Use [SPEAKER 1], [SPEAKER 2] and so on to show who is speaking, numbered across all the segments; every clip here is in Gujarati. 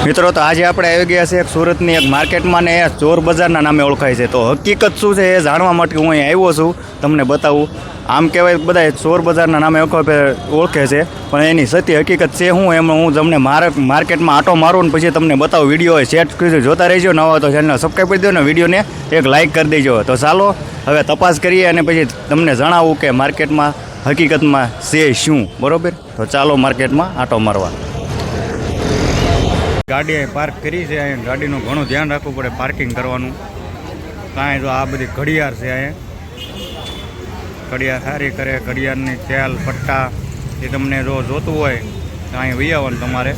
[SPEAKER 1] મિત્રો તો આજે આપણે આવી ગયા છે એક સુરતની એક માર્કેટમાં ને ચોર બજારના નામે ઓળખાય છે. તો હકીકત શું છે એ જાણવા માટે હું અહીં આવ્યો છું, તમને બતાવું. આમ કહેવાય બધા ચોર બજારના નામે ઓળખે છે, પણ એની સત્ય હકીકત છે હું એમાં હું તમને માર્કેટમાં આટો મારું ને પછી તમને બતાવું. વિડીયો હોય સેટ કરી જોતા રહેજો, નવા તો ચેનલ સબસ્ક્રાઈબ કરી દો ને વિડીયોને એક લાઇક કરી દેજો. તો ચાલો હવે તપાસ કરીએ અને પછી તમને જણાવું કે માર્કેટમાં હકીકતમાં છે શું, બરાબર? તો ચાલો માર્કેટમાં આટો મારવા. ગાડી અહીં પાર્ક કરી છે. અહીં ગાડીનું ઘણું ધ્યાન રાખવું પડે પાર્કિંગ કરવાનું. કાંઈ જો આ બધી ઘડિયાળ છે, અહીંયા ઘડિયાળ સારી કરે, ઘડિયાળની તેલ પટ્ટા એ તમને જો જોતું હોય તો અહીં વહી આવવાનું તમારે.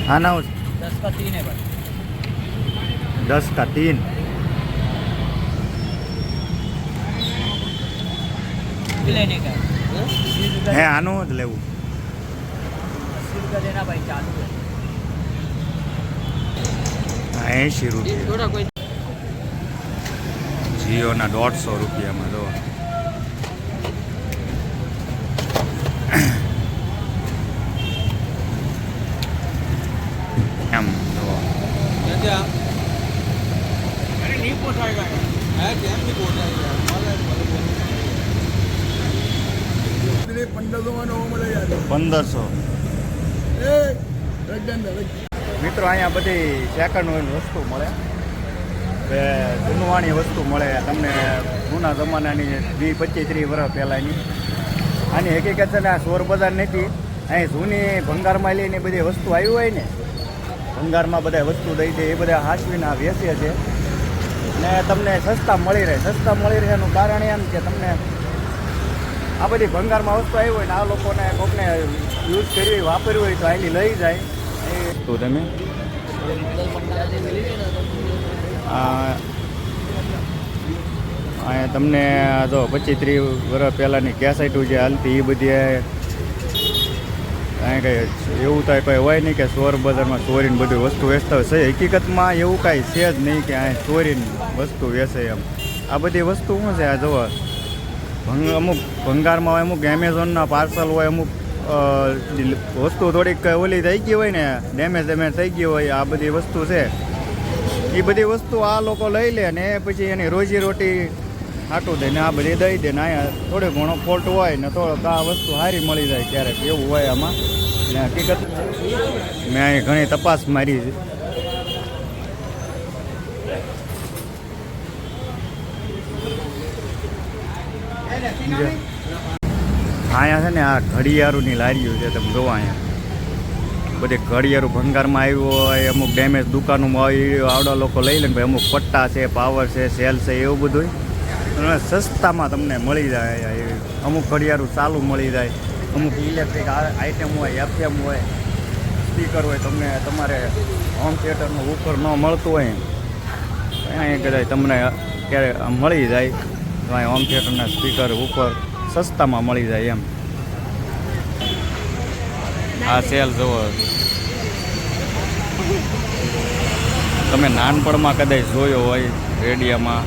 [SPEAKER 1] हाँ ना
[SPEAKER 2] 10 का 3 है भाई.
[SPEAKER 1] 10 का 3
[SPEAKER 2] लेने का
[SPEAKER 1] है. आनो ज लेवू
[SPEAKER 2] 80 रुपया देना भाई, चालू है.
[SPEAKER 1] 80 रुपया.
[SPEAKER 2] थोड़ा कोई
[SPEAKER 1] जियो ना 150 रुपया में दो. एम दो
[SPEAKER 2] क्या अरे नहीं पहुंचाएगा है, टाइम नहीं पहुंचाएगा.
[SPEAKER 1] 1500. મિત્રો અહીંયા બધી સેકન્ડ હેન્ડ વસ્તુ મળે, જૂનવાણી વસ્તુ મળે તમને, જૂના જમાનાની 20-25-30 વર્ષ પહેલાંની. આની હકીકત છે ને આ ચોર બજાર નથી, અહીં જૂની ભંગારમાં લઈને બધી વસ્તુ આવી હોય ને, ભંગારમાં બધા વસ્તુ દઈ દે એ બધા હાચવીને આ વેચે છે ને તમને સસ્તા મળી રહે. સસ્તા મળી રહે એનું કારણ એમ કે તમને આ બધી ભંગારમાં વસ્તુ આવી હોય ને આ લોકોને કોકને યુઝ કરવી હોય, વાપરવી હોય તો આની લઈ જાય. તો તમે અહીંયા તમને જો 25-30 વર્ષ પહેલાંની કેસેટો જે હાલતી એ બધી અહીં કંઈ એવું થાય કંઈ હોય નહીં કે ચોર બજારમાં ચોરીને બધી વસ્તુ વેચતા હોય. છે હકીકતમાં એવું કાંઈ છે જ નહીં કે અહીં ચોરીને વસ્તુ વેચે એમ. આ બધી વસ્તુ શું છે આ જુઓ, અમુક ભંગારમાં હોય, અમુક એમેઝોનના પાર્સલ હોય, અમુક વસ્તુ થોડીક ઓલી થઈ ગઈ હોય ને, ડેમેજ થઈ ગઈ હોય, આ બધી વસ્તુ છે. એ બધી વસ્તુ આ લોકો લઈ લે ને પછી એની રોજી રોટી હાટું દે ને આ બધી દઈ દે ને અહીંયા થોડો ઘણો ફોલ્ટ હોય ને થોડોક આ વસ્તુ સારી મળી જાય ક્યારેક, એવું હોય આમાં. ને હકીકત મેં અહીં ઘણી તપાસ મારી છે. અહીંયા છે ને આ ઘડિયાળોની લારીઓ છે, તમે જોવો અહીંયા બધી ઘડિયાળો ભંગારમાં આવ્યું હોય, અમુક ડેમેજ દુકાનોમાં હોય આવડા લોકો લઈ લે ને ભાઈ. અમુક પટ્ટા છે, પાવર છે, સેલ છે, એવું બધું સસ્તામાં તમને મળી જાય. અમુક ઘડિયાળો ચાલુ મળી જાય, અમુક ઇલેક્ટ્રિક આઇટમ હોય, એફએમ હોય, સ્પીકર હોય, તમને તમારે હોમ થિયેટરનું ઉપર ન મળતું હોય અહીંયા કદાચ તમને ક્યારે મળી જાય તો અહીં હોમ થિયેટરના સ્પીકર ઉપર સસ્તામાં મળી જાય એમ. આ સેલ જુઓ, તમે નાનપણમાં કદાચ જોયો હોય રેડિયામાં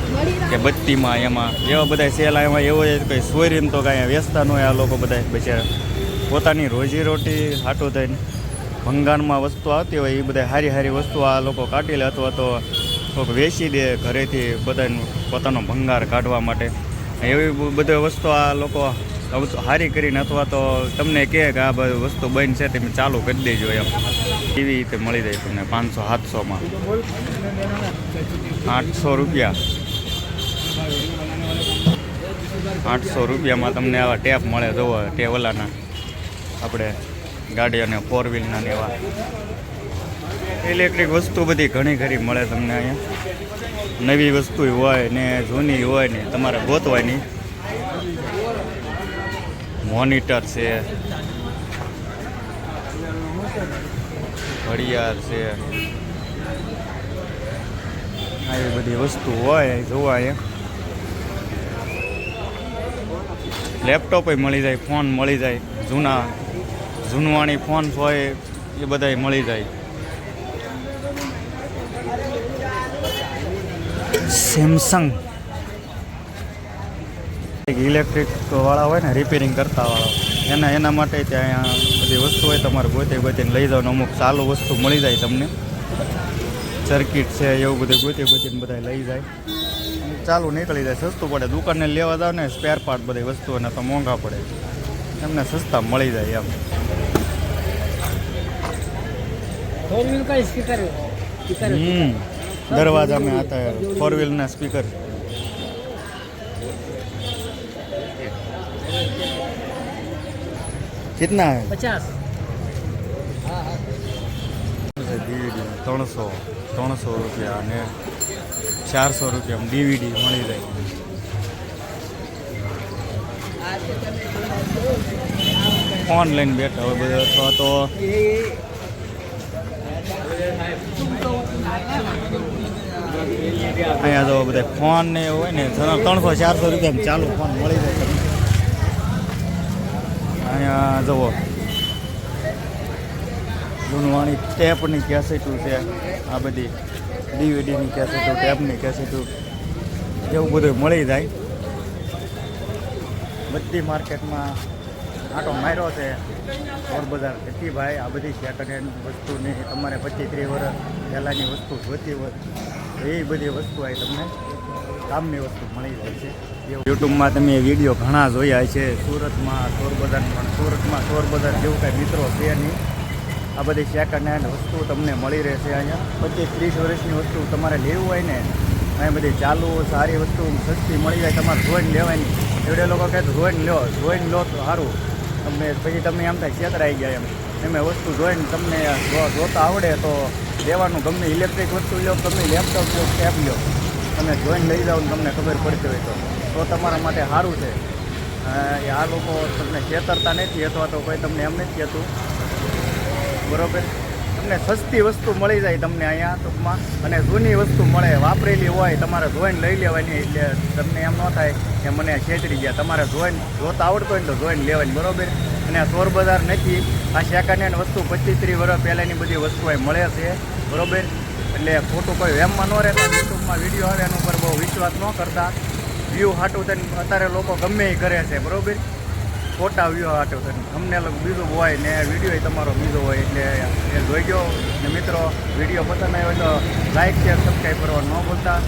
[SPEAKER 1] કે બત્તીમાં, એમાં એવા બધા સેલ એમાં એવો છે કંઈ ચોરીને તો કાંઈ વેચતા ન હોય આ લોકો બધા બિચારા. પોતાની રોજીરોટી હાટું થઈને ભંગારમાં વસ્તુ આવતી હોય એ બધા સારી સારી વસ્તુ આ લોકો કાઢી લે અથવા તો કોઈક વેચી દે ઘરેથી બધાનું પોતાનો ભંગાર કાઢવા માટે. એવી બધી વસ્તુ આ લોકો સારી કરીને અથવા તો તમને કહે કે આ બધી વસ્તુ બંધ છે તમે ચાલુ કરી દેજો એમ, એવી રીતે મળી જાય તમને 500-700માં. 800 રૂપિયા, 800 રૂપિયામાં તમને આવા ટેપ મળે. જોવો ટેવલાના આપણે ગાડી અને 4 વ્હીલના ને એવા ઇલેક્ટ્રિક વસ્તુ બધી ઘણી ખરી મળે તમને અહીંયા. નવી વસ્તુ હોય ને જૂની હોય ને તમારે ગોતવાની. મોનિટર છે, ઘડિયાળ છે, આવી બધી વસ્તુ હોય જોવા. લેપટોપ મળી જાય, ફોન મળી જાય, જૂનવાણી ફોન હોય એ બધાય મળી જાય. સેમસંગ ઇલેક્ટ્રિક વાળા હોય ને, રિપેરિંગ કરતા વાળા, એના માટે ત્યાં બધી વસ્તુ હોય, તમારે ગોતીને લઈ જાઓ. અમુક ચાલુ વસ્તુ મળી જાય તમને, સર્કિટ છે એવું બધું ગોતીને બધા લઈ જાય. ચાલુ નીકળી જાય, સસ્તું પડે. દુકાનને લેવા જાવ ને સ્પેર પાર્ટ બધી વસ્તુઓને તો મોંઘા પડે, એમને સસ્તા મળી જાય એમ. दरवाजा में आता है 4 व्हील ना स्पीकर. कितना है?
[SPEAKER 2] 50.
[SPEAKER 1] DVD 300 रुपया અને 400 રૂપિયા DVD મળી જાય. ઓનલાઈન બેઠા હોય બધા, અથવા તો અહીંયા તો બધા ફોન ને એવું હોય ને 300-400 રૂપિયા ચાલુ ફોન મળી જાય તમને. અહીંયા જુઓ જૂનવાણી ટેપની કેસેટો છે, આ બધી DVDની કેસેટો, ટેપની કેસેટો એવું બધું મળી જાય. બધી માર્કેટમાં આટો માર્યો છે પોરબંદર ભાઈ. આ બધી સેકન્ડ હેન્ડ વસ્તુની તમારે 25-30 વર્ષ પહેલાંની વસ્તુ જોઈતી હોય એ બધી વસ્તુ આવી તમને કામની વસ્તુ મળી જાય છે. યુટ્યુબમાં તમે વિડીયો ઘણા જોયા છે, સુરતમાં, પોરબંદર, પણ સુરતમાં પોરબંદર જેવું કાંઈ મિત્રો છે નહીં. આ બધી સેકન્ડ હેન્ડ વસ્તુ તમને મળી રહેશે અહીંયા. 25-30 વર્ષની વસ્તુ તમારે લેવું હોય ને, અહીં બધી ચાલુ સારી વસ્તુ સસ્તી મળી જાય. તમારે જોઈને લેવાની. એવડે લોકો કહે તો જોઈને લો તો સારું. તમને પછી તમે એમ થાય છેતરાઈ ગયા એમ વસ્તુ જોઈને તમને જોતા આવડે તો લેવાનું. ગમે ઇલેક્ટ્રિક વસ્તુ લો, ગમે લેપટોપ લો, ટેબ લો, તમે જોઈને લઈ જાઓ ને તમને ખબર પડતી હોય તો તમારા માટે સારું છે. આ લોકો તમને છેતરતા નથી, અથવા તો કોઈ તમને એમ નથી કહેતું, બરાબર. તમને સસ્તી વસ્તુ મળી જાય તમને અહીંયા ટૂંકમાં, અને જૂની વસ્તુ મળે, વાપરેલી હોય, તમારે જોઈને લઈ લેવાની. એટલે તમને એમ ન થાય કે મને છેતરી ગયા. તમારે જોતા આવડતું હોય ને તો જોઈને લેવાની, બરાબર. અને આ ચોર બજાર નથી, આ સેકન્ડ હેન્ડ વસ્તુ 25-30 વર્ષ પહેલાંની બધી વસ્તુ અહીં મળે છે, બરાબર. એટલે ખોટું કોઈ વેમમાં ન રહેતા. યુટ્યુબમાં વિડીયો આવે એના ઉપર બહુ વિશ્વાસ ન કરતા. વ્યૂ હાટું થઈને અત્યારે લોકો ગમે એ કરે છે, બરાબર. ખોટા વ્યૂ હાટું થઈને અમને બીજું હોય ને વિડીયો તમારો બીજો હોય. એટલે એ જોઈ ગયો ને મિત્રો. વિડીયો પસંદ આવ્યો તો લાઈક, શેર, સબસ્ક્રાઈબ કરવા ન ભૂલતા.